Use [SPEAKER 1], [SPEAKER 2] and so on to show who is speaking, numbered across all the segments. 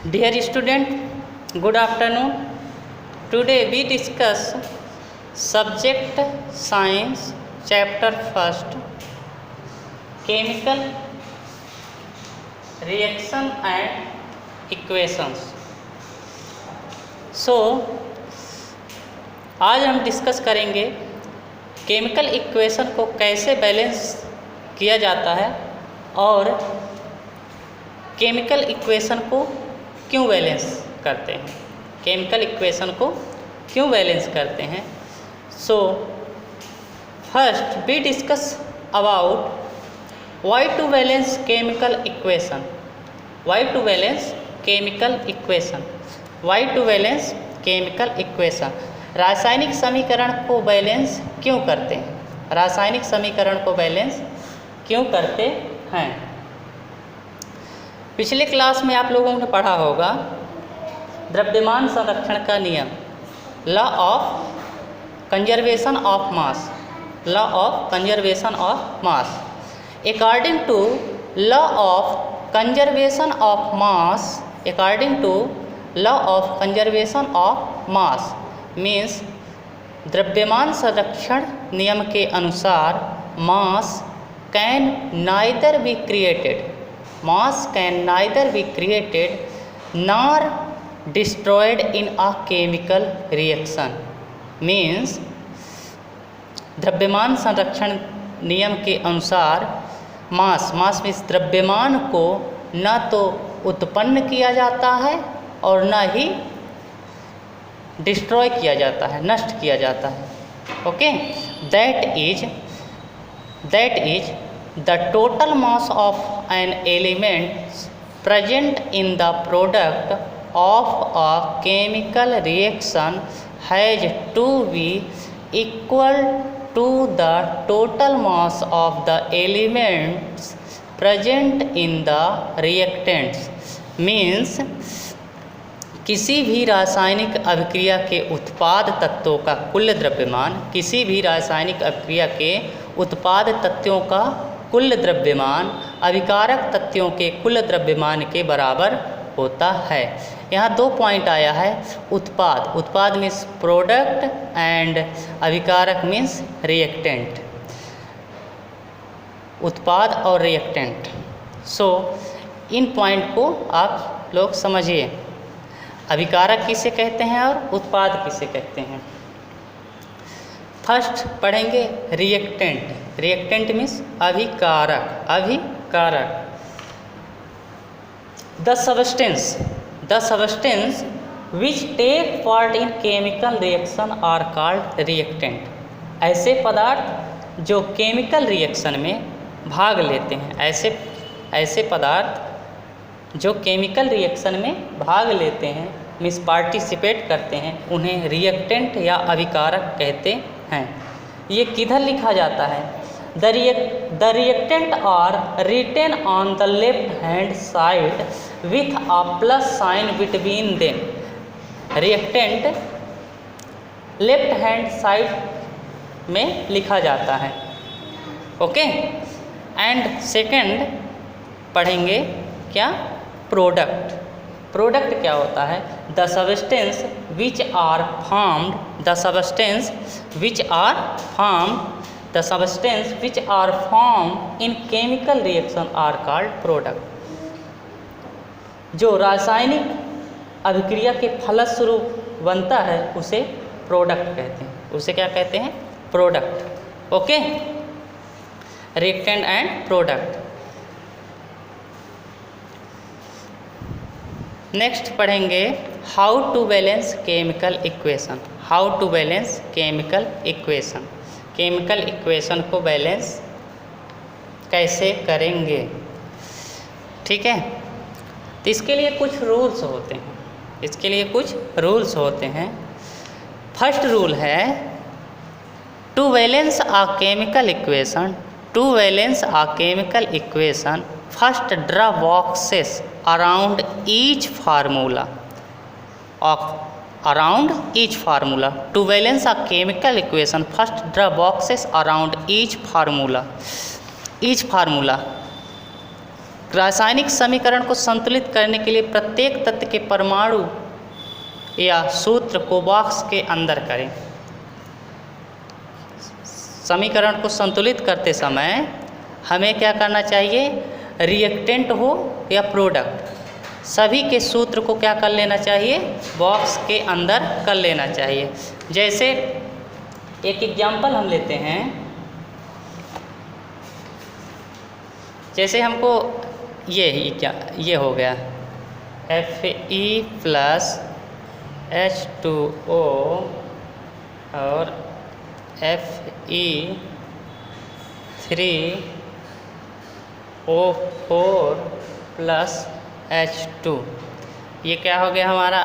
[SPEAKER 1] Dear student, good afternoon. Today we discuss subject science chapter first, chemical reaction and equations. So आज हम discuss करेंगे chemical equation को कैसे balance किया जाता है और केमिकल इक्वेशन को क्यों बैलेंस करते हैं, केमिकल इक्वेशन को क्यों बैलेंस करते हैं. So first we discuss about why to balance chemical equation. Why to balance chemical equation. Why to balance chemical equation. रासायनिक समीकरण को बैलेंस क्यों करते हैं, रासायनिक समीकरण को बैलेंस क्यों करते हैं. पिछले क्लास में आप लोगों ने पढ़ा होगा द्रव्यमान संरक्षण का नियम, law of conservation of mass, law of conservation of mass. According to law of conservation of mass, according to law of conservation of mass means द्रव्यमान संरक्षण नियम के अनुसार mass can neither be created, mass can neither be created nor destroyed in a chemical reaction. means द्रव्यमान संरक्षण नियम के अनुसार मास मीन्स द्रव्यमान को न तो उत्पन्न किया जाता है और न ही डिस्ट्रॉय किया जाता है, नष्ट किया जाता है. Okay, that is the total mass of an element present in the product of a chemical reaction has to be equal to the total mass of the elements present in the reactants. means किसी भी रासायनिक अभिक्रिया के उत्पाद तत्वों का कुल द्रव्यमान, किसी भी रासायनिक अभिक्रिया के उत्पाद तत्वों का कुल द्रव्यमान अभिकारक तत्वों के कुल द्रव्यमान के बराबर होता है. यहाँ दो पॉइंट आया है. उत्पाद मीन्स प्रोडक्ट एंड अभिकारक मीन्स रिएक्टेंट, उत्पाद और रिएक्टेंट. सो इन पॉइंट को आप लोग समझिए, अभिकारक किसे कहते हैं और उत्पाद किसे कहते हैं. फर्स्ट पढ़ेंगे रिएक्टेंट. रिएक्टेंट मीन्स अभिकारक. The substance which take part in chemical reaction are called reactant. ऐसे पदार्थ जो केमिकल रिएक्शन में भाग लेते हैं, ऐसे पदार्थ जो केमिकल रिएक्शन में भाग लेते हैं मीन्स पार्टिसिपेट करते हैं, उन्हें रिएक्टेंट या अभिकारक कहते हैं. ये किधर लिखा जाता है? The reactant are written on the left hand side with a plus sign between them. Reactant left hand side में लिखा जाता है. ओके, एंड सेकंड पढ़ेंगे क्या? प्रोडक्ट. प्रोडक्ट क्या होता है? The substance which are formed, the substance which are formed in chemical reaction are called product. जो रासायनिक अभिक्रिया के फलस्वरूप बनता है उसे प्रोडक्ट कहते हैं. उसे क्या कहते हैं? Product. Okay, reactant and product. Next पढ़ेंगे how to balance chemical equation. How to balance chemical equation. Chemical equation को बैलेंस कैसे करेंगे. ठीक है, तो इसके लिए कुछ रूल्स होते हैं. फर्स्ट रूल है to balance a chemical equation first draw boxes around each formula. To balance a chemical equation, first draw boxes around each formula. रासायनिक समीकरण को संतुलित करने के लिए प्रत्येक तत्व के परमाणु या सूत्र को बॉक्स के अंदर करें। समीकरण को संतुलित करते समय हमें क्या करना चाहिए, रिएक्टेंट हो या प्रोडक्ट, सभी के सूत्र को क्या कर लेना चाहिए, बॉक्स के अंदर कर लेना चाहिए। जैसे एक एग्जाम्पल हम लेते हैं, जैसे हमको ये हो गया Fe प्लस H2O और Fe3O4 प्लस H2, ये क्या हो गया हमारा,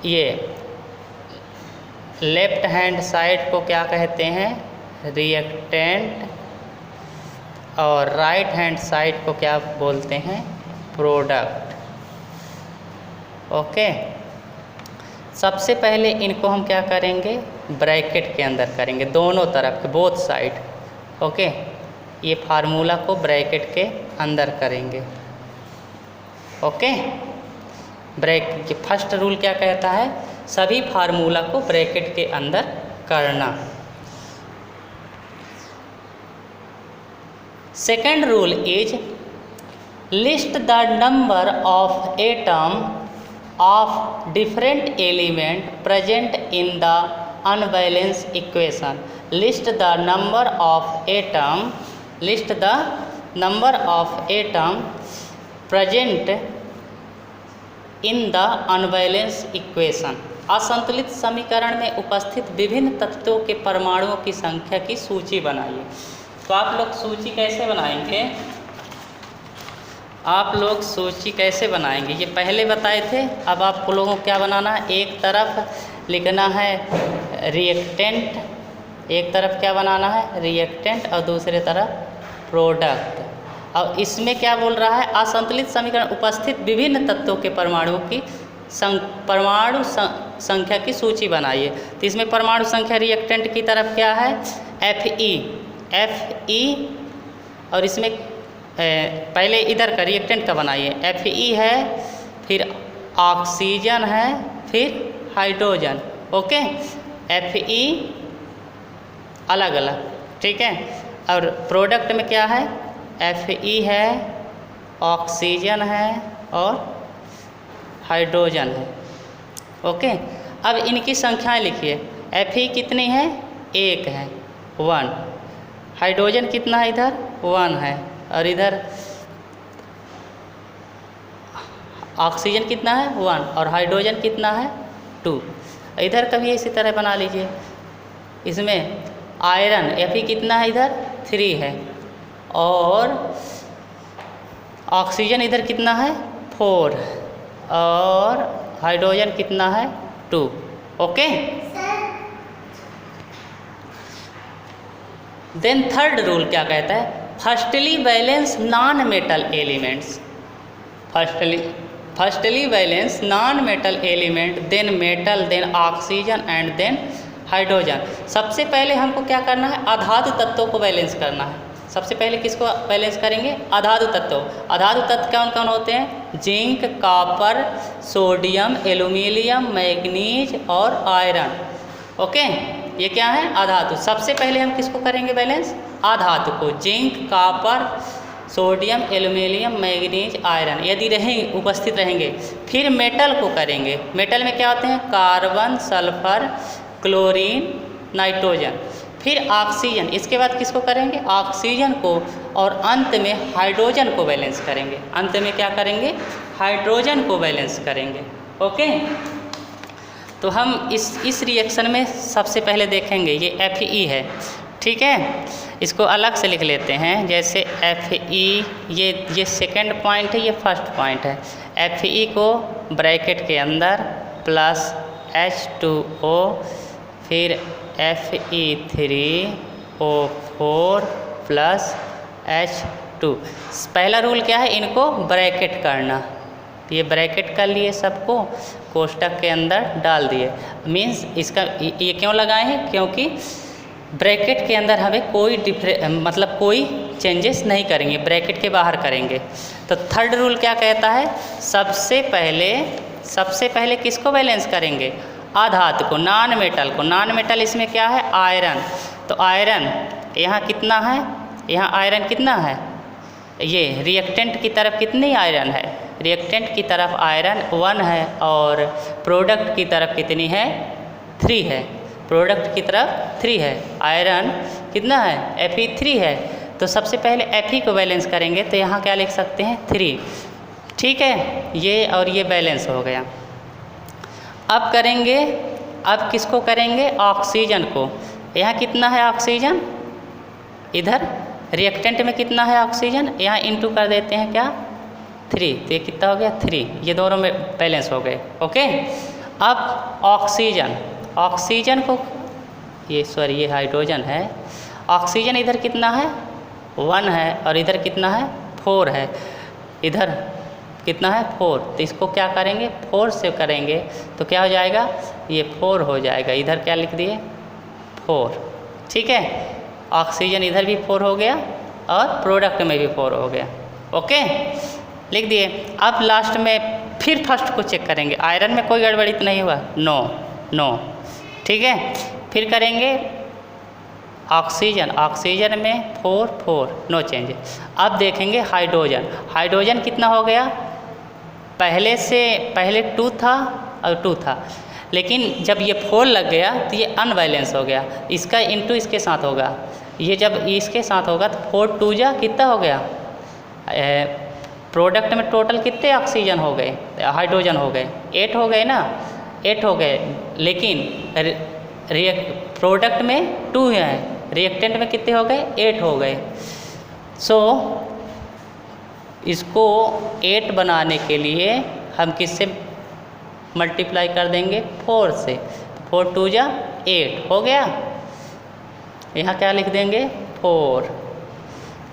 [SPEAKER 1] ये लेफ्ट हैंड साइड को क्या कहते हैं, रिएक्टेंट, और राइट हैंड साइड को क्या बोलते हैं, प्रोडक्ट। ओके, सबसे पहले इनको हम क्या करेंगे, ब्रैकेट के अंदर करेंगे, दोनों तरफ के, बोथ साइड। ओके, ये फार्मूला को ब्रैकेट के अंदर करेंगे। ओके, ब्रैकेट फर्स्ट रूल क्या कहता है, सभी फार्मूला को ब्रैकेट के अंदर करना। Second rule is list the number of atom of different element present in the unbalance equation. List the number of atom, list the number of atom present in the unbalance equation. असंतुलित समीकरण में उपस्थित विभिन्न तत्वों के परमाणुओं की संख्या की सूची बनाइए। तो आप लोग सूची कैसे बनाएंगे, आप लोग सूची कैसे बनाएंगे, ये पहले बताए थे। अब आप लोगों को क्या बनाना है, एक तरफ लिखना है रिएक्टेंट, एक तरफ क्या बनाना है, रिएक्टेंट, और दूसरे तरफ प्रोडक्ट। और इसमें क्या बोल रहा है, असंतुलित समीकरण उपस्थित विभिन्न तत्वों के परमाणुओं की परमाणु संख्या की सूची बनाइए। तो इसमें परमाणु संख्या रिएक्टेंट की तरफ क्या है, Fe, और इसमें पहले इधर का रिएक्टेंट का बनाइए, Fe है, फिर ऑक्सीजन है, फिर हाइड्रोजन। ओके, Fe अलग अलग, ठीक है। और प्रोडक्ट में क्या है, Fe है, ऑक्सीजन है और हाइड्रोजन है। ओके, अब इनकी संख्याएं लिखिए। Fe कितनी है, 1 है, 1। हाइड्रोजन कितना है, इधर 1 है, और इधर ऑक्सीजन कितना है, 1, और हाइड्रोजन कितना है, 2। इधर कभी इसी तरह बना लीजिए। इसमें आयरन Fe कितना है, इधर 3 है, और ऑक्सीजन इधर कितना है, 4, और हाइड्रोजन कितना है, 2। ओके, देन थर्ड रूल क्या कहता है, firstly balance non metal elements. Firstly balance non metal element, then metal, then oxygen and then hydrogen. सबसे पहले हमको क्या करना है, अधातु तत्वों को बैलेंस करना है। सबसे पहले किसको बैलेंस करेंगे, अधातु तत्व। अधातु तत्व कौन कौन होते हैं, zinc, copper, sodium, aluminium, manganese और आयरन। ओके, ये क्या है, अधातु। सबसे पहले हम किसको करेंगे बैलेंस, अधातु को, zinc, copper, sodium, aluminium, manganese, iron यदि उपस्थित रहेंगे। फिर मेटल को करेंगे। मेटल में क्या होते हैं, कार्बन, सल्फर, क्लोरीन, नाइट्रोजन। फिर ऑक्सीजन, इसके बाद किसको करेंगे, ऑक्सीजन को, और अंत में हाइड्रोजन को बैलेंस करेंगे। अंत में क्या करेंगे, हाइड्रोजन को बैलेंस करेंगे। ओके, तो हम इस रिएक्शन में सबसे पहले देखेंगे, ये Fe है, ठीक है। इसको अलग से लिख लेते हैं, जैसे Fe, ये सेकंड पॉइंट है, ये फर्स्ट पॉइंट है। Fe को ब्रैकेट के अंदर प्लस H2O, फिर Fe3O4 प्लस H2। पहला रूल क्या है, इनको ब्रैकेट करना। ये ब्रैकेट कर लिए, सबको कोष्टक के अंदर डाल दिए। मीन्स इसका ये क्यों लगाए हैं, क्योंकि ब्रैकेट के अंदर हमें कोई कोई चेंजेस नहीं करेंगे, ब्रैकेट के बाहर करेंगे। तो थर्ड रूल क्या कहता है, सबसे पहले किसको बैलेंस करेंगे, अधातु को, नॉन मेटल को। नॉन मेटल इसमें क्या है, आयरन। तो आयरन यहाँ कितना है, यहाँ आयरन कितना है, ये रिएक्टेंट की तरफ कितनी आयरन है, रिएक्टेंट की तरफ आयरन 1 है और प्रोडक्ट की तरफ कितनी है, 3 है। प्रोडक्ट की तरफ 3 है, आयरन कितना है, Fe3 है। तो सबसे पहले Fe को बैलेंस करेंगे, तो यहाँ क्या लिख सकते हैं, 3। ठीक है, ये और ये बैलेंस हो गया। अब करेंगे, अब किसको करेंगे, ऑक्सीजन को। यहाँ कितना है ऑक्सीजन, इधर रिएक्टेंट में कितना है ऑक्सीजन, यहाँ इनटू कर देते हैं क्या, 3। तो ये कितना हो गया, 3। ये दोनों में बैलेंस हो गए। ओके, अब ऑक्सीजन को, ये हाइड्रोजन है, ऑक्सीजन इधर कितना है, 1 है और इधर कितना है, 4 है। इधर कितना है, 4। तो इसको क्या करेंगे, 4 से करेंगे तो क्या हो जाएगा, ये 4 हो जाएगा। इधर क्या लिख दिए, 4। ठीक है, ऑक्सीजन इधर भी 4 हो गया और प्रोडक्ट में भी 4 हो गया। ओके, लिख दिए। अब लास्ट में फिर फर्स्ट को चेक करेंगे, आयरन में कोई गड़बड़ी तो नहीं हुआ, नो। ठीक है, फिर करेंगे ऑक्सीजन में 4 नो चेंज। अब देखेंगे हाइड्रोजन कितना हो गया, पहले 2 था और 2 था, लेकिन जब ये 4 लग गया तो ये अनबैलेंस हो गया। इसका इनटू इसके साथ होगा, ये जब इसके साथ होगा तो 4 2 जा कितना हो गया, प्रोडक्ट में टोटल कितने ऑक्सीजन हो गए, हाइड्रोजन हो गए, 8 हो गए ना, 8 हो गए। लेकिन प्रोडक्ट में 2 है, रिएक्टेंट में कितने हो गए, 8 हो गए। सो इसको 8 बनाने के लिए हम किससे मल्टीप्लाई कर देंगे, 4 से। 4 2 जा 8 हो गया, यहाँ क्या लिख देंगे, 4।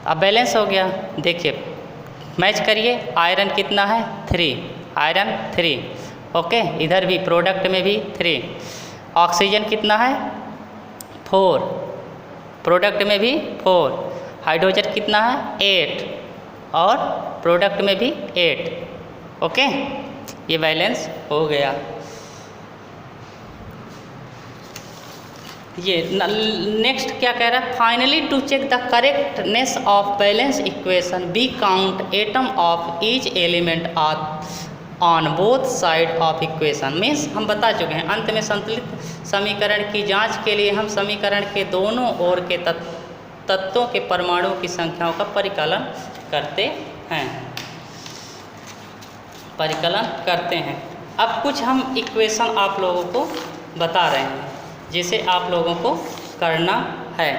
[SPEAKER 1] अब बैलेंस हो गया। देखिए मैच करिए, आयरन कितना है, 3, आयरन 3। ओके, इधर भी प्रोडक्ट में भी 3। ऑक्सीजन कितना है, 4, प्रोडक्ट में भी 4। हाइड्रोजन कितना है, 8 और प्रोडक्ट में भी 8। ओके, ये बैलेंस हो गया। ये नेक्स्ट क्या कह रहा है, finally to check the correctness of balance equation be count atom of each element on both side of equation. Means हम बता चुके हैं, अंत में संतुलित समीकरण की जांच के लिए हम समीकरण के दोनों ओर के तत्वों के परमाणुओं की संख्याओं का परिकलन करते हैं। अब कुछ हम इक्वेशन आप लोगों को बता रहे हैं जिसे आप लोगों को करना है।